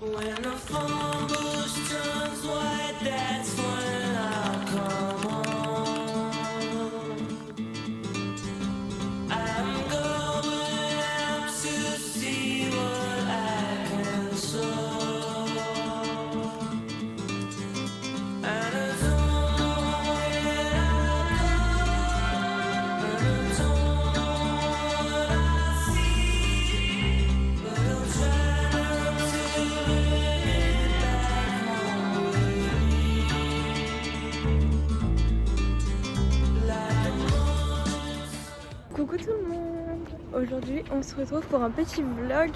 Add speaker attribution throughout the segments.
Speaker 1: When the phone booth turns white, that's when I come home. I'm going out to see what I can sow. And I don't know where I'll go, and I don't know what I'll see, but I'll try not to bring it back home with me. Like a moment.
Speaker 2: Coucou tout le monde. Aujourd'hui on se retrouve pour un petit vlog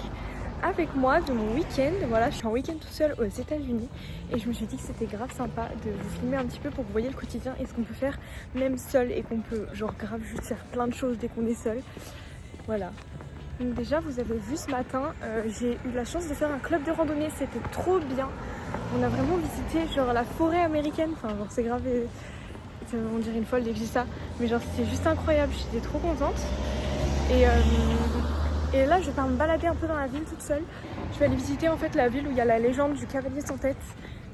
Speaker 2: avec moi de mon week-end. Voilà, je suis en week-end tout seul aux États-Unis et je me suis dit que c'était grave sympa de vous filmer un petit peu pour que vous voyez le quotidien et ce qu'on peut faire même seul et qu'on peut genre grave juste faire plein de choses dès qu'on est seul. Voilà. Donc déjà vous avez vu ce matin, j'ai eu la chance de faire un club de randonnée, c'était trop bien. On a vraiment visité genre la forêt américaine, enfin genre c'est grave, on dirait une folle dès que je dis ça, mais genre c'était juste incroyable, j'étais trop contente. Et là je pars me balader un peu dans la ville toute seule. Je vais aller visiter en fait la ville où il y a la légende du cavalier sans tête.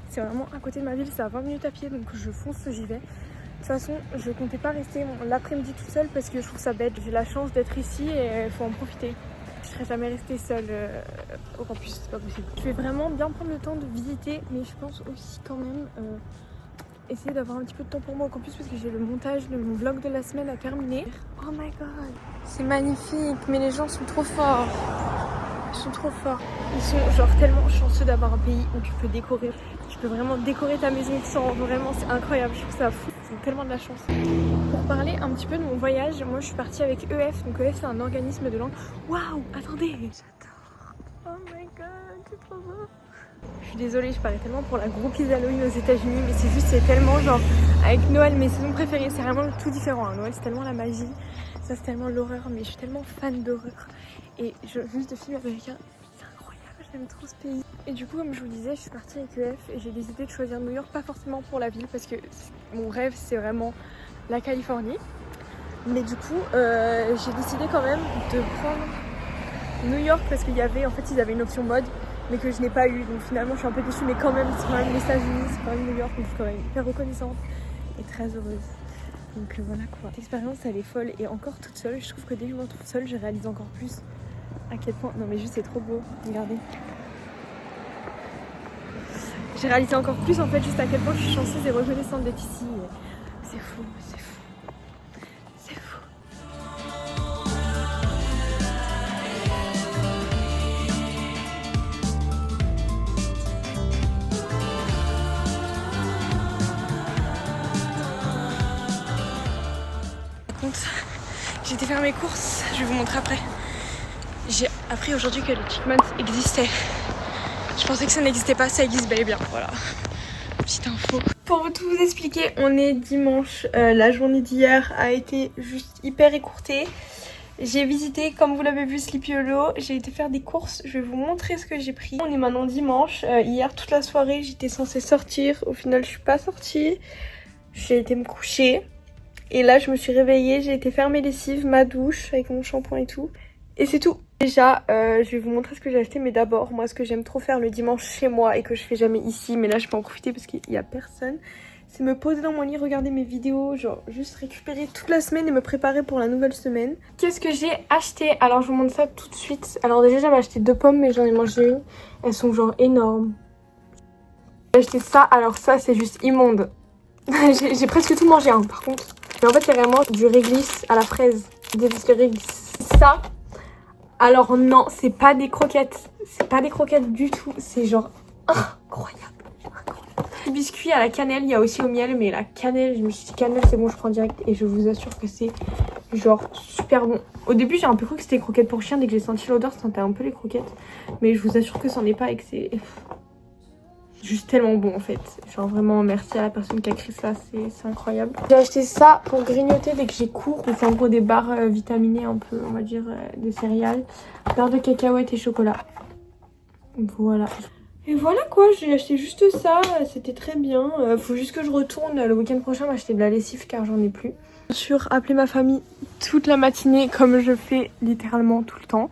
Speaker 2: C'est vraiment à côté de ma ville, c'est à 20 minutes à pied, donc je fonce, j'y vais. De toute façon je comptais pas rester l'après-midi toute seule parce que je trouve ça bête. J'ai la chance d'être ici et il faut en profiter. Je serais jamais restée seule au campus, c'est pas possible. Je vais vraiment bien prendre le temps de visiter, mais je pense aussi quand même essayer d'avoir un petit peu de temps pour moi au campus parce que j'ai le montage de mon vlog de la semaine à terminer. Oh my god, c'est magnifique, mais les gens sont trop forts. Ils sont trop forts. Ils sont genre tellement chanceux d'avoir un pays où tu peux décorer. Tu peux vraiment décorer ta maison sans, vraiment c'est incroyable, je trouve ça fou. Ils ont tellement de la chance. Pour parler un petit peu de mon voyage, moi je suis partie avec EF. Donc EF c'est un organisme de langue. Waouh, attendez, j'adore. Oh my god, c'est trop beau. Je suis désolée, je parais tellement pour la groupie d'Halloween aux États-Unis, mais c'est juste, c'est tellement genre avec Noël, mes saisons préférées, c'est vraiment tout différent. Noël, c'est tellement la magie, ça c'est tellement l'horreur, mais je suis tellement fan d'horreur. Et juste de films américains, c'est incroyable, j'aime trop ce pays. Et du coup, comme je vous disais, je suis partie avec EF et j'ai décidé de choisir New York, pas forcément pour la ville, parce que mon rêve c'est vraiment la Californie. Mais du coup, j'ai décidé quand même de prendre New York parce qu'il y avait, en fait, ils avaient une option mode, mais que je n'ai pas eu, donc finalement je suis un peu déçue, mais quand même c'est quand même les États-Unis, c'est quand même New York, donc je suis quand même hyper reconnaissante et très heureuse. Donc voilà quoi. L'expérience elle est folle et encore toute seule, je trouve que dès que je me retrouve seule, je réalise encore plus à quel point, non mais juste c'est trop beau, regardez. J'ai réalisé encore plus en fait juste à quel point je suis chanceuse et reconnaissante d'être ici. C'est fou, c'est fou. C'est fou. J'ai été faire mes courses, je vais vous montrer après. J'ai appris aujourd'hui que les Chickmans existaient. Je pensais que ça n'existait pas, ça existe bel et bien, voilà. Petite info. Pour tout vous expliquer, on est dimanche. La journée d'hier a été juste hyper écourtée. J'ai visité, comme vous l'avez vu, Sleepy Hollow. J'ai été faire des courses, je vais vous montrer ce que j'ai pris. On est maintenant dimanche. Hier, toute la soirée, j'étais censée sortir. Au final, je suis pas sortie. J'ai été me coucher. Et là je me suis réveillée, j'ai été faire mes lessives, ma douche avec mon shampoing et tout. Et c'est tout. Déjà je vais vous montrer ce que j'ai acheté, mais d'abord moi ce que j'aime trop faire le dimanche chez moi et que je fais jamais ici, mais là je peux en profiter parce qu'il y a personne, c'est me poser dans mon lit, regarder mes vidéos, genre juste récupérer toute la semaine et me préparer pour la nouvelle semaine. Qu'est-ce que j'ai acheté? Alors je vous montre ça tout de suite. Alors déjà j'avais acheté 2 pommes mais j'en ai mangé une. Elles sont genre énormes. J'ai acheté ça, alors ça c'est juste immonde. J'ai presque tout mangé hein, par contre. Mais en fait, c'est vraiment du réglisse à la fraise. Des biscuits réglisse. Ça, alors non, c'est pas des croquettes. C'est pas des croquettes du tout. C'est genre incroyable. Biscuits à la cannelle, il y a aussi au miel. Mais la cannelle, je me suis dit cannelle, c'est bon, je prends direct. Et je vous assure que c'est genre super bon. Au début, j'ai un peu cru que c'était des croquettes pour chien. Dès que j'ai senti l'odeur, ça sentait un peu les croquettes. Mais je vous assure que c'en est pas et que c'est juste tellement bon en fait. Genre vraiment merci à la personne qui a créé ça, c'est incroyable. J'ai acheté ça pour grignoter dès que j'ai cours. C'est en gros des barres vitaminées un peu, on va dire, des céréales. Beurre de cacahuètes et chocolat. Voilà. Et voilà quoi, j'ai acheté juste ça, c'était très bien. Faut juste que je retourne le week-end prochain m'acheter de la lessive car j'en ai plus. Bien sûr, appeler ma famille toute la matinée comme je fais littéralement tout le temps.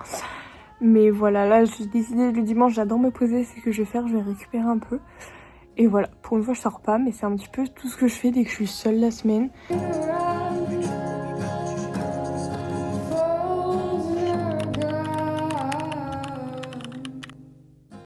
Speaker 2: Mais voilà, là j'ai décidé le dimanche, j'adore me poser, c'est ce que je vais faire, je vais récupérer un peu. Et voilà, pour une fois je sors pas, mais c'est un petit peu tout ce que je fais dès que je suis seule la semaine.